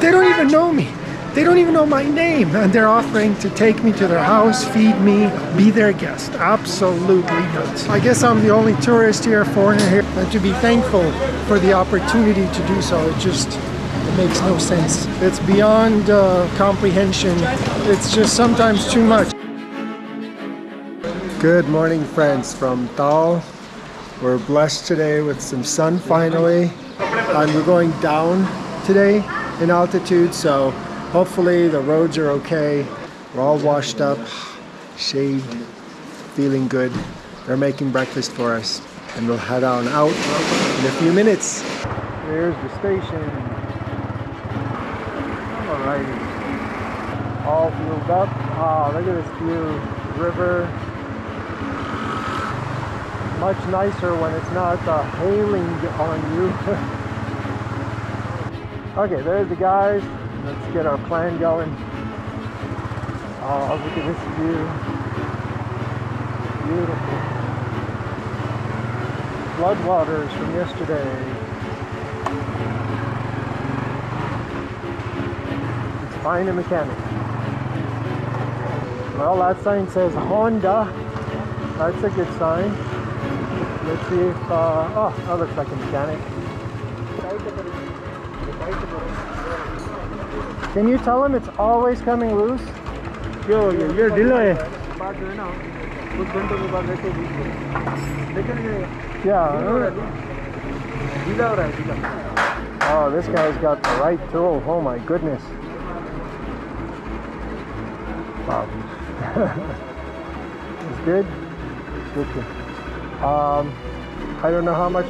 They don't even know me. They don't even know my name, and they're offering to take me to their house, feed me, be their guest. Absolutely nuts. I guess I'm the only tourist here, foreigner here, and to be thankful for the opportunity to do so, it makes no sense. It's beyond comprehension. It's just sometimes too much. Good morning, friends, from Thal. We're blessed today with some sun finally, and we're going down today in altitude, so hopefully the roads are okay. We're all washed up, shaved, feeling good. They're making breakfast for us, and we'll head on out in a few minutes. Here's the station. Alrighty, all fueled up. Ah, look at this view, river. Much nicer when it's not hailing on you. Okay, there's the guys. Let's get our plan going. Oh, look at this view. Beautiful. Floodwaters from yesterday. Let's find a mechanic. Well, that sign says Honda. That's a good sign. Let's see if, oh, that looks like a mechanic. Can you tell him it's always coming loose? You're delayed. Yeah. Oh, this guy's got the right tool. Oh my goodness. Wow. It's good? Good. I don't know how much.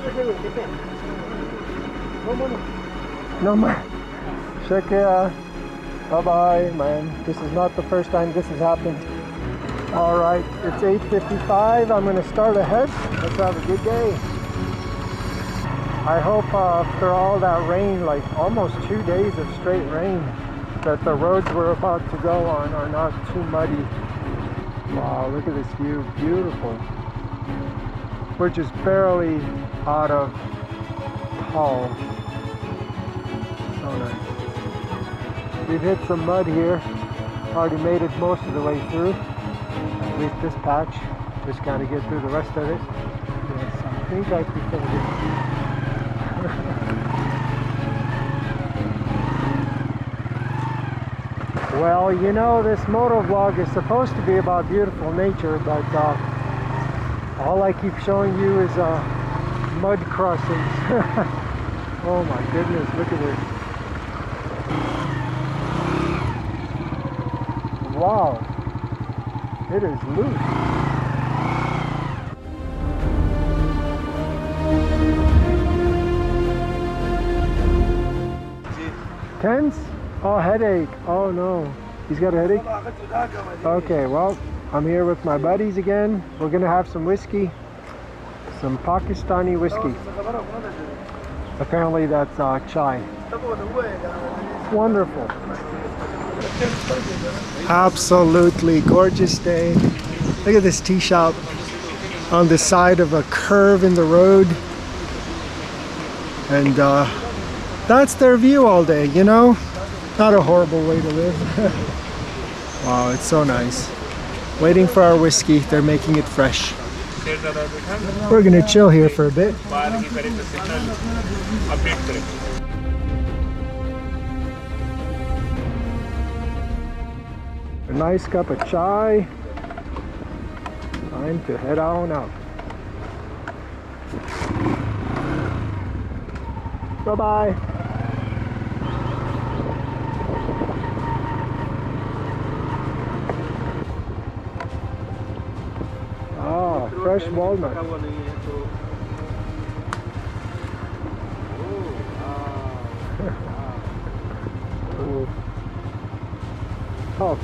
No more. Check here. Bye-bye, man. This is not the first time this has happened. All right, it's 8:55. I'm gonna start ahead. Let's have a good day. I hope after all that rain, like almost 2 days of straight rain, that the roads we're about to go on are not too muddy. Wow, look at this view. Beautiful. We're just barely out of Thal. So nice. We've hit some mud here. Already made it most of the way through. At least this patch. Just gotta get through the rest of it. Yes, I think I prefer it. Well, you know, this moto vlog is supposed to be about beautiful nature, but all I keep showing you is mud crossings. Oh my goodness, look at this. Wow, it is loose. Tense? Oh, headache. Oh no. He's got a headache? Okay, well, I'm here with my buddies again. We're gonna have some whiskey. Some Pakistani whiskey. Apparently that's chai. Wonderful. Absolutely gorgeous day. Look at this tea shop on the side of a curve in the road. And that's their view all day, you know? Not a horrible way to live. Wow, it's so nice. Waiting for our whiskey. They're making it fresh. We're gonna chill here for a bit. A nice cup of chai. Time to head on out. Bye-bye. Ah, fresh walnut. Oh,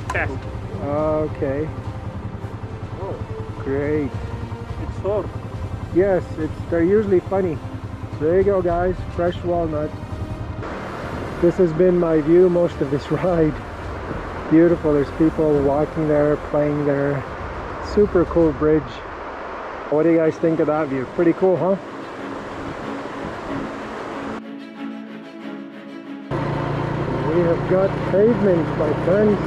okay. Oh, great. It's sour. Yes, they're usually funny. So there you go, guys. Fresh walnut. This has been my view most of this ride. Beautiful. There's people walking there, playing there. Super cool bridge. What do you guys think of that view? Pretty cool, huh? We have got pavement, my friends.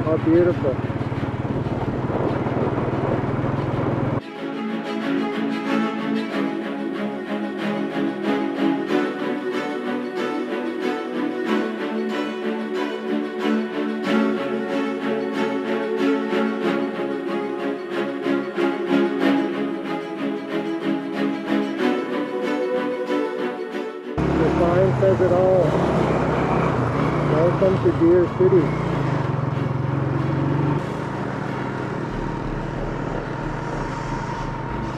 How beautiful. The sign says it all. Welcome to Dir City.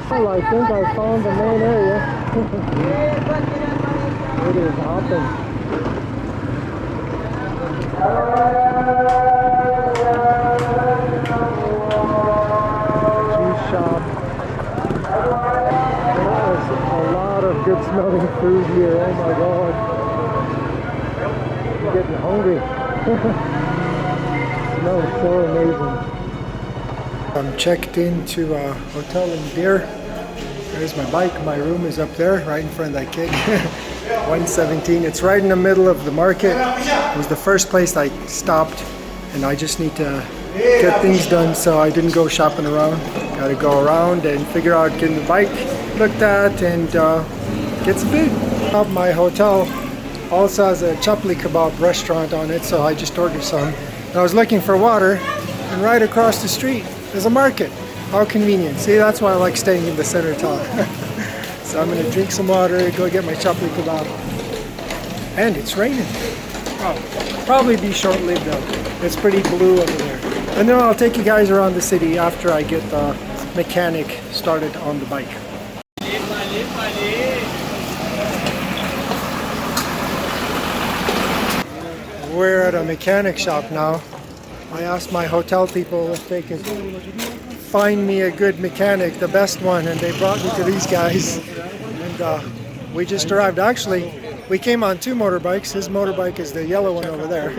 Well, I think I found the main area. It is hopping. Cheese shop. There's a lot of good smelling food here. Oh my god. I'm getting hungry. Smells so amazing. I'm checked into a hotel in Dir. There's my bike. My room is up there, right in front of that kid. 117. It's right in the middle of the market. It was the first place I stopped, and I just need to get things done, so I didn't go shopping around. Got to go around and figure out getting the bike looked at and get some food. My hotel also has a chapli kebab restaurant on it, so I just ordered some. And I was looking for water, and right across the street there's a market. How convenient. See, that's why I like staying in the center of town. So I'm going to drink some water, go get my chapli kebab. And it's raining. Oh, probably be short-lived though. It's pretty blue over there. And then I'll take you guys around the city after I get the mechanic started on the bike. We're at a mechanic shop now. I asked my hotel people if they could find me a good mechanic, the best one, and they brought me to these guys. And we just arrived. Actually, we came on 2 motorbikes. His motorbike is the yellow one over there,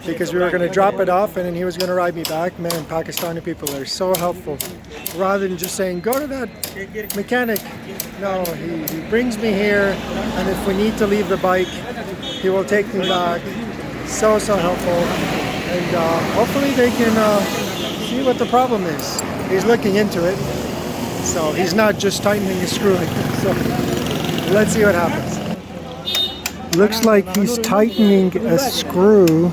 because we were going to drop it off and then he was going to ride me back. Man, Pakistani people are so helpful. Rather than just saying, go to that mechanic. No, he brings me here, and if we need to leave the bike, he will take me back. So helpful. And hopefully they can see what the problem is. He's looking into it, so he's not just tightening a screw. So let's see what happens. Looks like he's tightening a screw.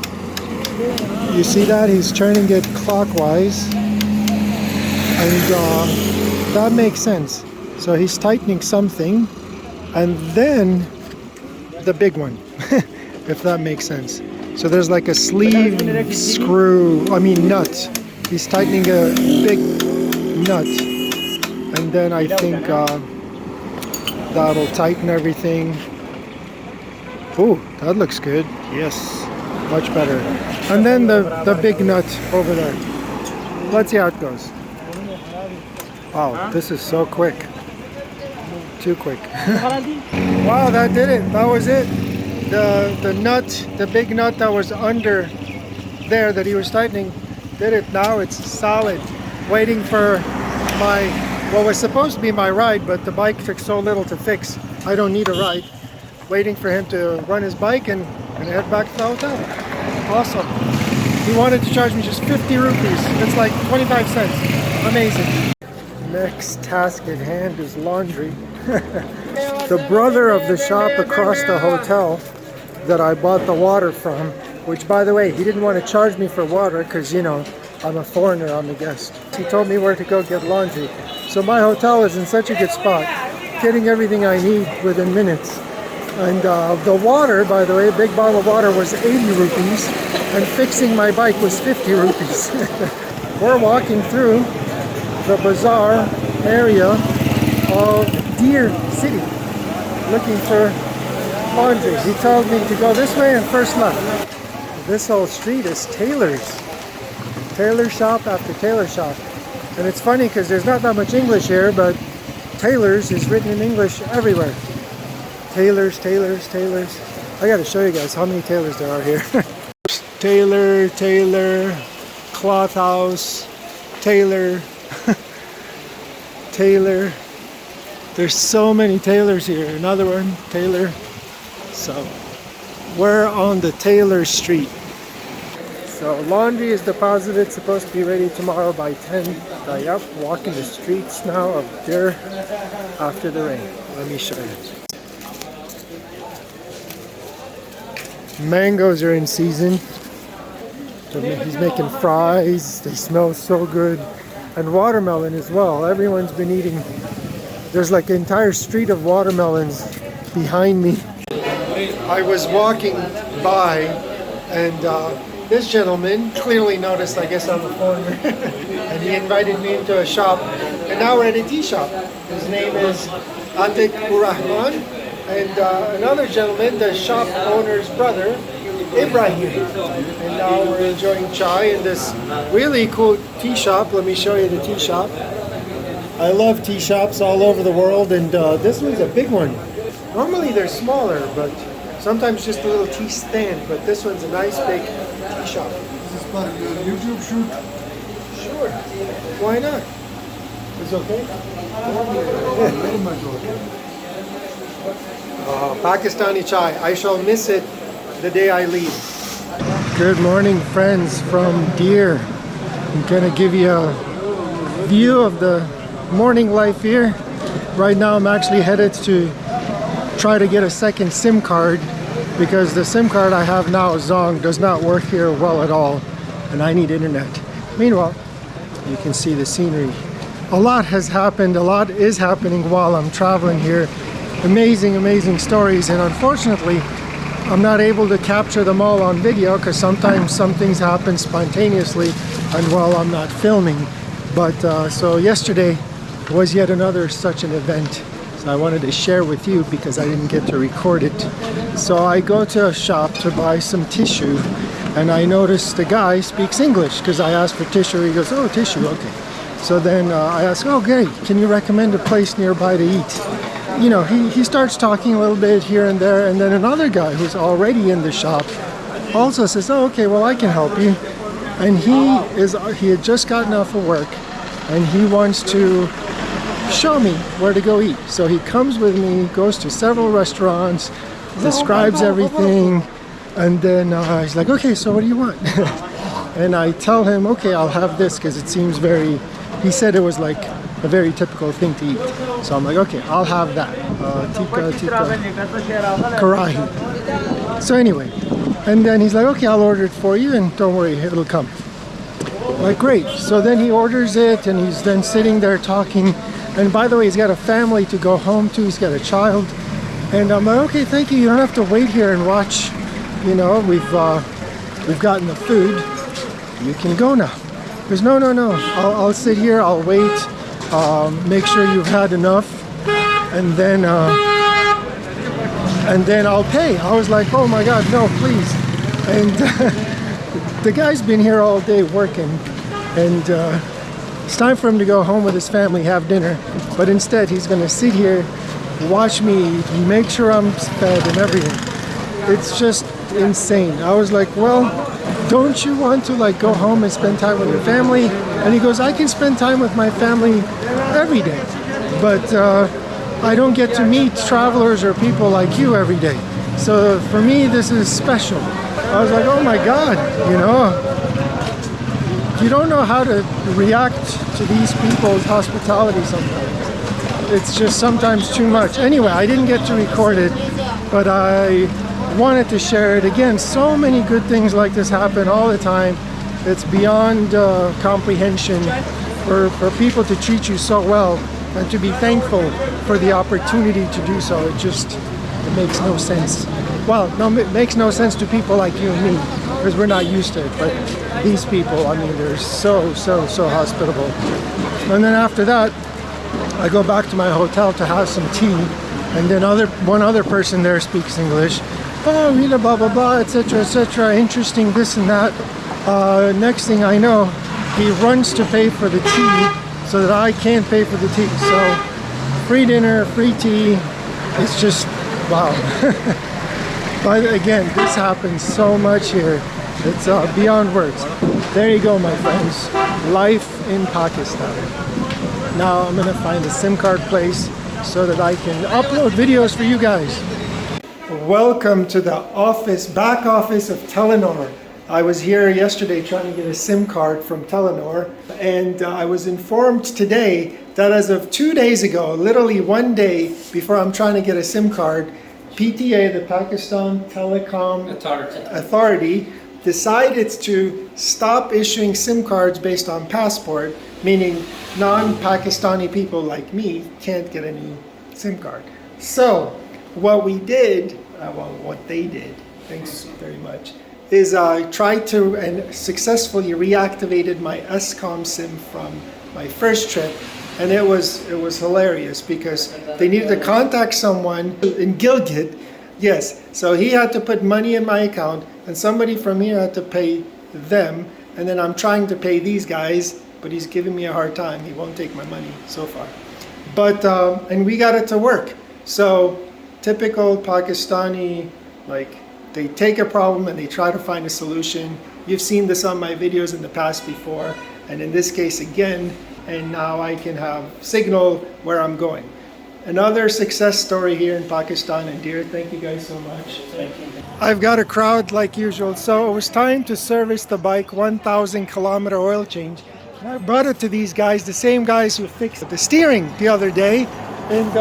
You see that? He's turning it clockwise, and that makes sense. So he's tightening something, and then the big one, if that makes sense. So there's like a sleeve screw, nut. He's tightening a big nut, and then I think that'll tighten everything. Ooh, that looks good. Yes, much better. And then the big nut over there. Let's see how it goes. Wow, this is so quick. Too quick. Wow, that did it. That was it. The nut, the big nut that was under there that he was tightening, did it. Now it's solid. Waiting for what was supposed to be my ride, but the bike took so little to fix. I don't need a ride. Waiting for him to run his bike and head back to the hotel. Awesome. He wanted to charge me just 50 rupees. It's like 25 cents. Amazing. Next task at hand is laundry. The brother of the shop across the hotel that I bought the water from, which by the way, he didn't want to charge me for water because, you know, I'm a foreigner, I'm a guest. He told me where to go get laundry. So my hotel is in such a good spot, getting everything I need within minutes. And the water, by the way, a big bottle of water was 80 rupees, and fixing my bike was 50 rupees. We're walking through the bazaar area of Dir City, looking for laundry. He told me to go this way and first left. This whole street is tailors. Tailor shop after tailor shop. And it's funny because there's not that much English here, but tailors is written in English everywhere. Tailors, tailors, tailors. I gotta show you guys how many tailors there are here. Tailor, tailor, cloth house, tailor, tailor. There's so many tailors here. Another one, tailor. So we're on the Taylor Street. So laundry is deposited, supposed to be ready tomorrow by 10. Yep, walking the streets now of Dir after the rain. Let me show you. Mangoes are in season. He's making fries. They smell so good. And watermelon as well. Everyone's been eating. There's like an entire street of watermelons behind me. I was walking by and this gentleman clearly noticed, I guess I'm a foreigner, and he invited me into a shop. And now we're at a tea shop. His name is Atik Urrahman. And another gentleman, the shop owner's brother, Ibrahim. And now we're enjoying chai in this really cool tea shop. Let me show you the tea shop. I love tea shops all over the world, and this one's a big one. Normally they're smaller, but sometimes just a little tea stand. But this one's a nice big tea shop. Is this part of your YouTube shoot? Sure. Why not? It's okay? Very much okay. Pakistani chai. I shall miss it the day I leave. Good morning, friends from Dir. I'm gonna give you a view of the morning life here. Right now I'm actually headed to try to get a second SIM card because the SIM card I have now, Zong, does not work here well at all, and I need internet. Meanwhile, you can see the scenery. A lot has happened, a lot is happening while I'm traveling here. Amazing, amazing stories, and unfortunately I'm not able to capture them all on video because sometimes some things happen spontaneously and while I'm not filming. But so yesterday was yet another such an event, so I wanted to share with you because I didn't get to record it. So I go to a shop to buy some tissue, and I noticed the guy speaks English because I asked for tissue. He goes, "Oh, tissue, okay." So then I asked, "Oh, great, can you recommend a place nearby to eat?" You know, he starts talking a little bit here and there, and then another guy who's already in the shop also says, "Oh, okay, well, I can help you." And he had just gotten off of work, and he wants to show me where to go eat. So he comes with me, goes to several restaurants, describes everything, and then he's like, "Okay, so what do you want?" And I tell him, "Okay, I'll have this," because it seems very, he said it was like a very typical thing to eat. So I'm like, "Okay, I'll have that. Tikka karahi." So anyway, and then he's like, "Okay, I'll order it for you, and don't worry, it'll come." I'm like, great. So then he orders it, and he's then sitting there talking. And by the way, he's got a family to go home to. He's got a child. And I'm like, "Okay, thank you. You don't have to wait here and watch. You know, we've gotten the food. You can go now." He goes, "No, no, no. I'll sit here. I'll wait. Make sure you've had enough, and then I'll pay." I was like, "Oh my God, no, please!" And the guy's been here all day working, and it's time for him to go home with his family, have dinner. But instead, he's going to sit here, watch me eat, make sure I'm fed and everything. It's just insane. I was like, "Well, don't you want to like go home and spend time with your family?" And he goes, "I can spend time with my family every day, but I don't get to meet travelers or people like you every day. So for me, this is special." I was like, "Oh my God, you know, you don't know how to react to these people's hospitality sometimes. It's just sometimes too much." Anyway, I didn't get to record it, but I wanted to share it. Again, so many good things like this happen all the time. It's beyond comprehension for people to treat you so well and to be thankful for the opportunity to do so. It makes no sense. Well, no, it makes no sense to people like you and me because we're not used to it. But these people, I mean, they're so hospitable. And then after that, I go back to my hotel to have some tea, and then one other person there speaks English. "Oh, you know, blah blah blah, etc., interesting, this and that." Next thing I know, he runs to pay for the tea so that I can't pay for the tea. So free dinner, free tea. It's just wow. But again, this happens so much here. It's beyond words. There you go, my friends. Life in Pakistan. Now I'm gonna find a SIM card place so that I can upload videos for you guys. Welcome to the back office of Telenor. I was here yesterday trying to get a SIM card from Telenor, and I was informed today that as of 2 days ago, literally 1 day before I'm trying to get a SIM card, PTA, the Pakistan Telecom Authority, decided to stop issuing SIM cards based on passport, meaning non-Pakistani people like me can't get a new SIM card. So what we did, what they did, thanks very much, is I tried to and successfully reactivated my SCOM SIM from my first trip, and it was hilarious because they needed to contact someone in Gilgit. Yes, so he had to put money in my account, and somebody from here had to pay them, and then I'm trying to pay these guys, but he's giving me a hard time. He won't take my money so far. But and we got it to work. So typical Pakistani, like, they take a problem and they try to find a solution. You've seen this on my videos in the past before, and in this case again, and now I can have signal where I'm going. Another success story here in Pakistan and Dir. Thank you guys so much. Thank you. I've got a crowd like usual, so it was time to service the bike 1,000 kilometer oil change. And I brought it to these guys, the same guys who fixed the steering the other day, and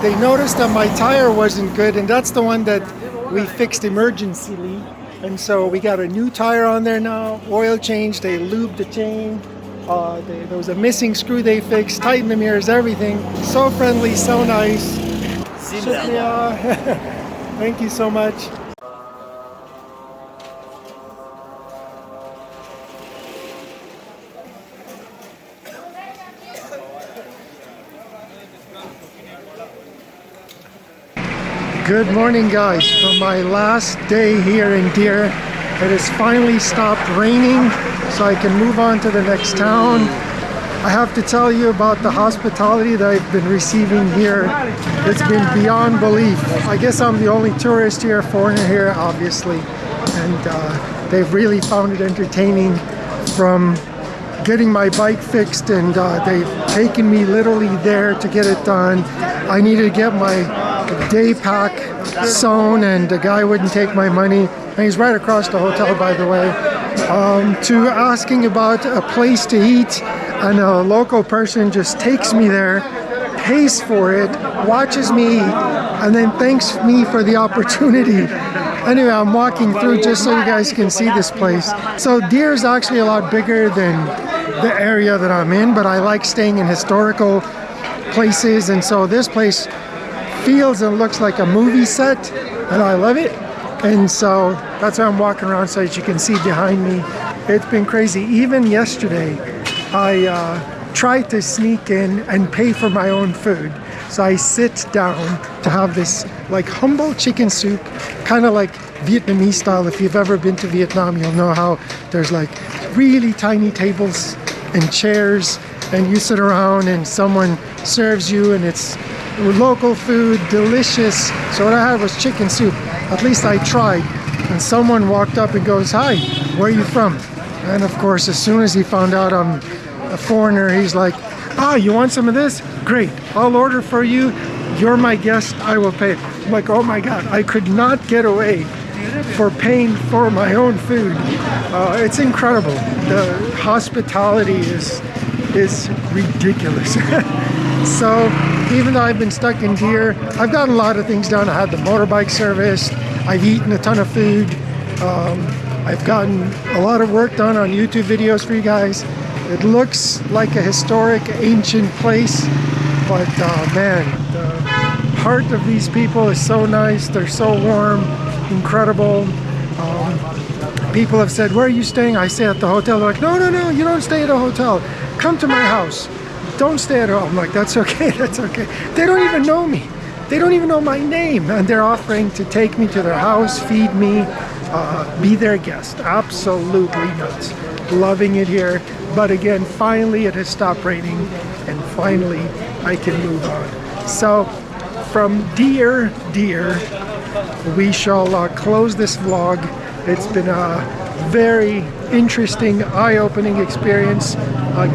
they noticed that my tire wasn't good, and that's the one that we fixed emergencyly, and so we got a new tire on there now, oil change, they lubed the chain, there was a missing screw they fixed, tightened the mirrors, everything. So friendly, so nice. Shukriya. Thank you so much. Good morning, guys. For my last day here in Dir, it has finally stopped raining, so I can move on to the next town. I have to tell you about the hospitality that I've been receiving here. It's been beyond belief. I guess I'm the only tourist here, foreigner here, obviously, and they've really found it entertaining, from getting my bike fixed, and they've taken me literally there to get it done. I needed to get my day pack sewn, and the guy wouldn't take my money, and he's right across the hotel, by the way, to asking about a place to eat, and a local person just takes me there, pays for it, watches me eat, and then thanks me for the opportunity. Anyway, I'm walking through just so you guys can see this place. So Dir is actually a lot bigger than the area that I'm in, but I like staying in historical places, and so this place feels and looks like a movie set, and I love it. And so that's why I'm walking around, so as you can see behind me. It's been crazy. Even yesterday I tried to sneak in and pay for my own food. So I sit down to have this like humble chicken soup, kind of like Vietnamese style. If you've ever been to Vietnam, you'll know how there's like really tiny tables and chairs, and you sit around and someone serves you, and it's local food, delicious. So what I had was chicken soup. At least I tried. And someone walked up and goes, "Hi, where are you from?" And of course, as soon as he found out I'm a foreigner, he's like, "Ah, you want some of this? Great, I'll order for you. You're my guest, I will pay." I'm like, oh my God, I could not get away for paying for my own food. It's incredible. The hospitality is ridiculous. So even though I've been stuck in Dir, I've gotten a lot of things done. I had the motorbike serviced, I've eaten a ton of food, I've gotten a lot of work done on YouTube videos for you guys. It looks like a historic, ancient place, but man, the heart of these people is so nice. They're so warm, incredible. People have said, "Where are you staying?" I stay at the hotel. They're like, no, you don't stay at a hotel. Come to my house. Don't stay at home. I'm like, that's okay, that's okay. They don't even know me. They don't even know my name, and they're offering to take me to their house, feed me, be their guest. Absolutely nuts. Loving it here. But again, finally it has stopped raining, and finally I can move on. So from Dir, we shall close this vlog. It's been a very interesting, eye-opening experience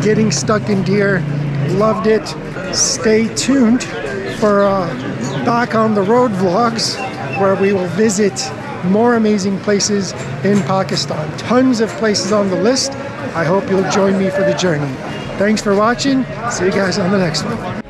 getting stuck in Dir. Loved it. Stay tuned for back on the road vlogs, where we will visit more amazing places in Pakistan. Tons of places on the list. I hope you'll join me for the journey. Thanks for watching. See you guys on the next one.